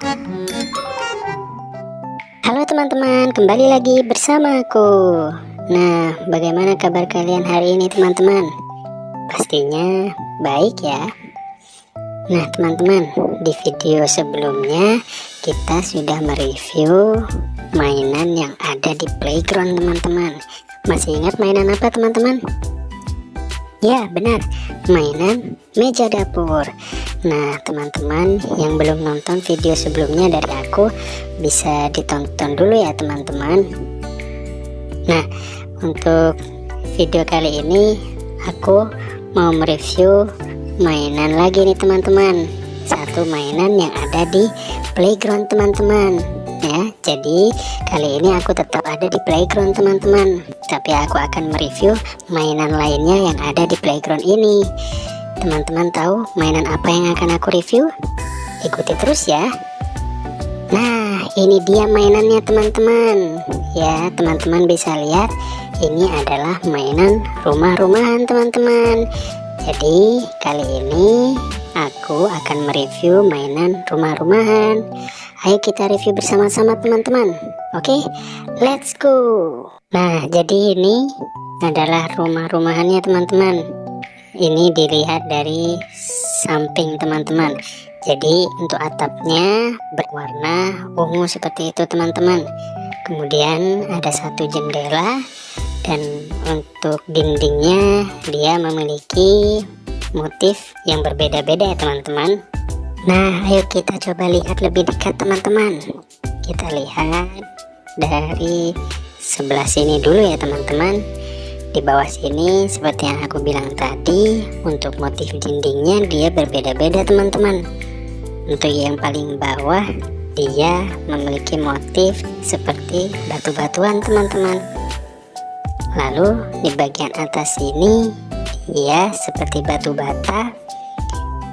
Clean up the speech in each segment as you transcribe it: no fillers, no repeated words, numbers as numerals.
Halo teman-teman, kembali lagi bersama aku. Nah, bagaimana kabar kalian hari ini teman-teman? Pastinya baik ya. Nah teman-teman, di video sebelumnya kita sudah mereview mainan yang ada di playground teman-teman. Masih ingat mainan apa teman-teman? Ya benar, mainan meja dapur. Nah teman-teman yang belum nonton video sebelumnya dari aku, bisa ditonton dulu ya teman-teman. Nah untuk video kali ini aku mau mereview mainan lagi nih teman-teman. Satu mainan yang ada di playground teman-teman ya. Jadi kali ini aku tetap ada di playground teman-teman, tapi aku akan mereview mainan lainnya yang ada di playground ini. Teman-teman tahu mainan apa yang akan aku review? Ikuti terus ya. Nah ini dia mainannya teman-teman. Ya teman-teman bisa lihat, ini adalah mainan rumah-rumahan teman-teman. Jadi kali ini aku akan mereview mainan rumah-rumahan. Ayo kita review bersama-sama teman-teman. Oke, let's go. Nah jadi ini adalah rumah-rumahannya teman-teman. Ini dilihat dari samping teman-teman. Jadi untuk atapnya berwarna ungu seperti itu teman-teman. Kemudian ada satu jendela, dan untuk dindingnya dia memiliki motif yang berbeda-beda ya teman-teman. Nah ayo kita coba lihat lebih dekat teman-teman. Kita lihat dari sebelah sini dulu ya teman-teman. Di bawah sini seperti yang aku bilang tadi, untuk motif dindingnya dia berbeda-beda teman-teman. Untuk yang paling bawah dia memiliki motif seperti batu-batuan teman-teman. Lalu di bagian atas ini dia seperti batu bata,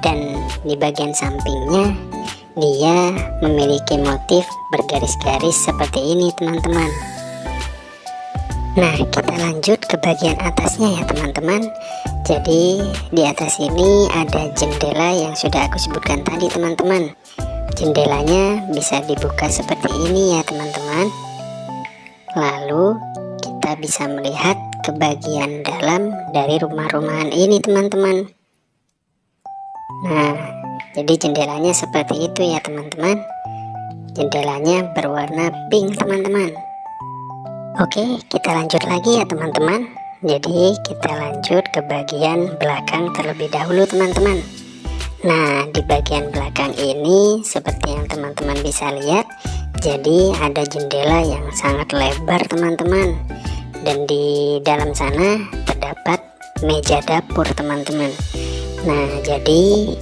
dan di bagian sampingnya dia memiliki motif bergaris-garis seperti ini teman-teman. Nah kita lanjut ke bagian atasnya ya teman-teman. Jadi di atas ini ada jendela yang sudah aku sebutkan tadi teman-teman. Jendelanya bisa dibuka seperti ini ya teman-teman. Lalu kita bisa melihat ke bagian dalam dari rumah-rumahan ini teman-teman. Nah jadi jendelanya seperti itu ya teman-teman. Jendelanya berwarna pink teman-teman. Oke, kita lanjut lagi ya teman-teman. Jadi kita lanjut ke bagian belakang terlebih dahulu teman-teman. Nah di bagian belakang ini seperti yang teman-teman bisa lihat, jadi ada jendela yang sangat lebar teman-teman, dan di dalam sana terdapat meja dapur teman-teman. Nah jadi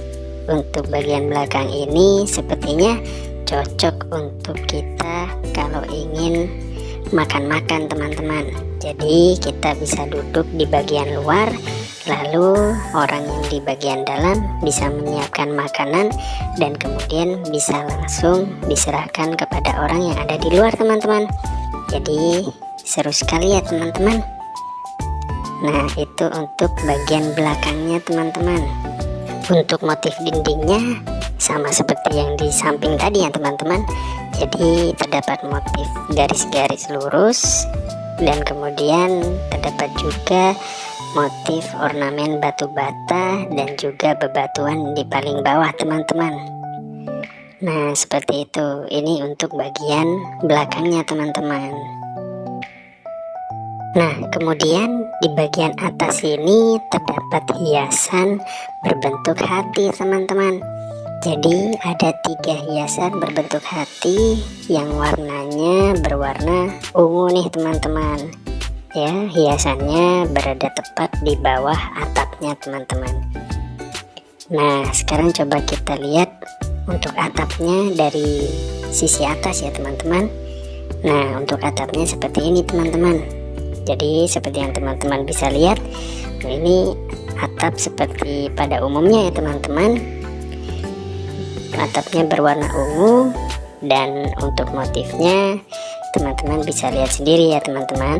untuk bagian belakang ini sepertinya cocok untuk kita kalau ingin makan-makan teman-teman. Jadi kita bisa duduk di bagian luar, lalu orang yang di bagian dalam bisa menyiapkan makanan dan kemudian bisa langsung diserahkan kepada orang yang ada di luar teman-teman. Jadi seru sekali ya teman-teman. Nah itu untuk bagian belakangnya teman-teman. Untuk motif dindingnya sama seperti yang di samping tadi ya teman-teman. Jadi terdapat motif garis-garis lurus, dan kemudian terdapat juga motif ornamen batu bata dan juga bebatuan di paling bawah teman-teman. Nah seperti itu. Ini untuk bagian belakangnya teman-teman. Nah kemudian di bagian atas ini terdapat hiasan berbentuk hati teman-teman. Jadi ada 3 hiasan berbentuk hati yang warnanya berwarna ungu nih teman-teman. Ya hiasannya berada tepat di bawah atapnya teman-teman. Nah sekarang coba kita lihat untuk atapnya dari sisi atas ya teman-teman. Nah untuk atapnya seperti ini teman-teman. Jadi seperti yang teman-teman bisa lihat, ini atap seperti pada umumnya ya teman-teman. Atapnya berwarna ungu, dan untuk motifnya teman-teman bisa lihat sendiri ya teman-teman.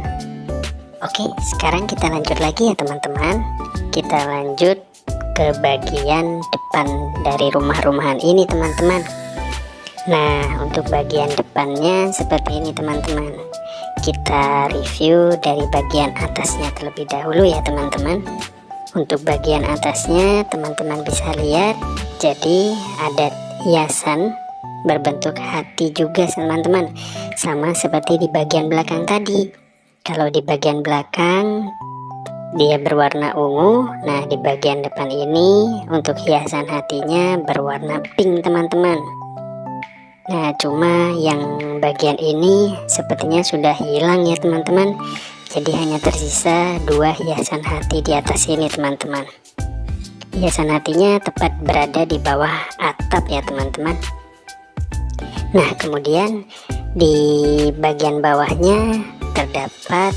Oke, sekarang kita lanjut lagi ya teman-teman. Kita lanjut ke bagian depan dari rumah-rumahan ini teman-teman. Nah, untuk bagian depannya seperti ini teman-teman. Kita review dari bagian atasnya terlebih dahulu ya teman-teman. Untuk bagian atasnya teman-teman bisa lihat, jadi ada hiasan berbentuk hati juga teman-teman, sama seperti di bagian belakang tadi. Kalau di bagian belakang dia berwarna ungu, nah di bagian depan ini untuk hiasan hatinya berwarna pink teman-teman. Nah, cuma yang bagian ini sepertinya sudah hilang ya teman-teman. Jadi hanya tersisa 2 hiasan hati di atas ini teman-teman. Hiasan hatinya tepat berada di bawah atap ya teman-teman. Nah, kemudian di bagian bawahnya terdapat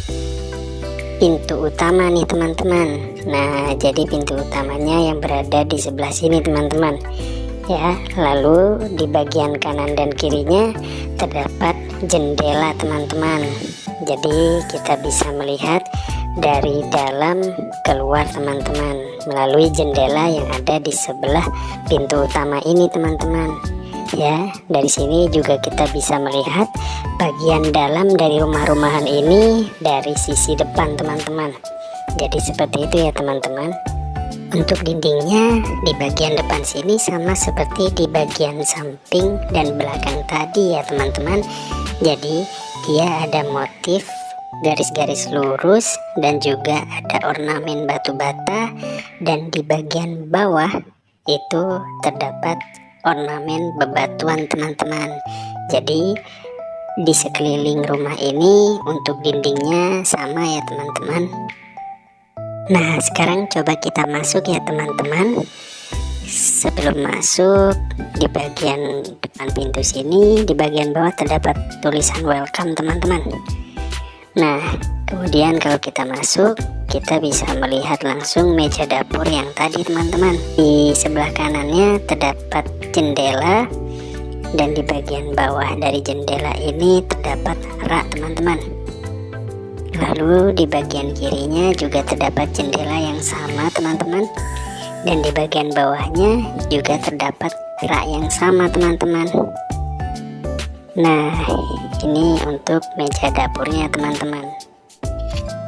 pintu utama nih teman-teman. Nah, jadi pintu utamanya yang berada di sebelah sini teman-teman. Ya, lalu di bagian kanan dan kirinya terdapat jendela teman-teman. Jadi kita bisa melihat dari dalam keluar teman-teman melalui jendela yang ada di sebelah pintu utama ini teman-teman. Ya, dari sini juga kita bisa melihat bagian dalam dari rumah-rumahan ini dari sisi depan teman-teman. Jadi seperti itu ya teman-teman. Untuk dindingnya di bagian depan sini sama seperti di bagian samping dan belakang tadi ya teman-teman. Jadi dia ada motif garis-garis lurus dan juga ada ornamen batu bata, dan di bagian bawah itu terdapat ornamen bebatuan teman-teman. Jadi di sekeliling rumah ini untuk dindingnya sama ya teman-teman. Nah, sekarang coba kita masuk ya teman-teman. Sebelum masuk, di bagian depan pintu sini di bagian bawah terdapat tulisan welcome teman-teman. Nah, kemudian kalau kita masuk, kita bisa melihat langsung meja dapur yang tadi teman-teman. Di sebelah kanannya terdapat jendela, dan di bagian bawah dari jendela ini terdapat rak teman-teman. Lalu di bagian kirinya juga terdapat jendela yang sama teman-teman, dan di bagian bawahnya juga terdapat rak yang sama teman-teman. Nah, ini untuk meja dapurnya teman-teman.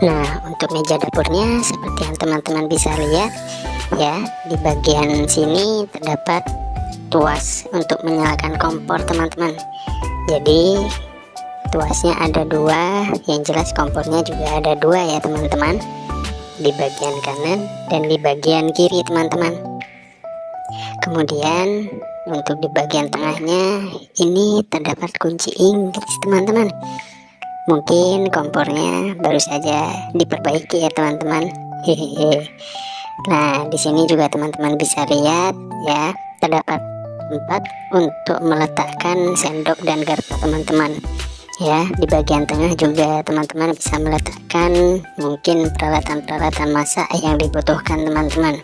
Nah, untuk meja dapurnya seperti yang teman-teman bisa lihat ya, di bagian sini terdapat tuas untuk menyalakan kompor teman-teman. Jadi tuasnya ada 2, yang jelas kompornya juga ada 2 ya teman-teman, di bagian kanan dan di bagian kiri teman-teman. Kemudian untuk di bagian tengahnya ini terdapat kunci Inggris teman-teman. Mungkin kompornya baru saja diperbaiki ya teman-teman. Hehehe. Nah, di sini juga teman-teman bisa lihat ya, terdapat tempat untuk meletakkan sendok dan garpu teman-teman. Ya, di bagian tengah juga teman-teman bisa meletakkan mungkin peralatan-peralatan masak yang dibutuhkan teman-teman.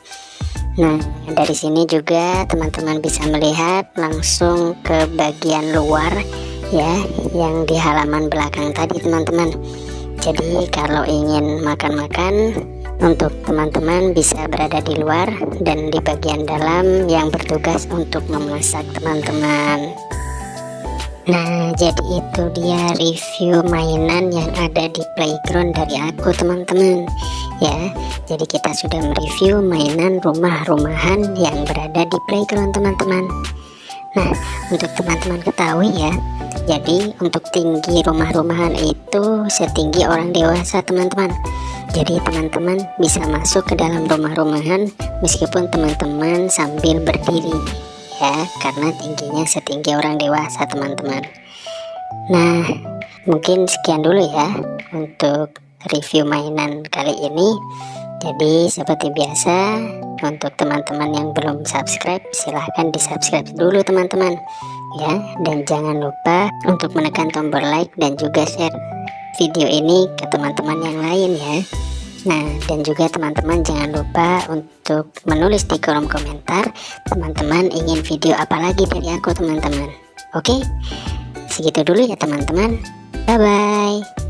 Nah, dari sini juga teman-teman bisa melihat langsung ke bagian luar ya, yang di halaman belakang tadi teman-teman. Jadi kalau ingin makan-makan, untuk teman-teman bisa berada di luar, dan di bagian dalam yang bertugas untuk memasak teman-teman. Nah, jadi itu dia review mainan yang ada di playground dari aku teman-teman ya. Jadi kita sudah mereview mainan rumah-rumahan yang berada di playground teman-teman. Nah, untuk teman-teman ketahui ya, jadi untuk tinggi rumah-rumahan itu setinggi orang dewasa teman-teman. Jadi teman-teman bisa masuk ke dalam rumah-rumahan meskipun teman-teman sambil berdiri ya, karena tingginya setinggi orang dewasa teman-teman. Nah, mungkin sekian dulu ya untuk review mainan kali ini. Jadi seperti biasa, untuk teman-teman yang belum subscribe, silahkan di subscribe dulu teman-teman ya, dan jangan lupa untuk menekan tombol like dan juga share video ini ke teman-teman yang lain ya. Nah, dan juga teman-teman jangan lupa untuk menulis di kolom komentar teman-teman ingin video apa lagi dari aku teman-teman. Oke, segitu dulu ya teman-teman. Bye bye.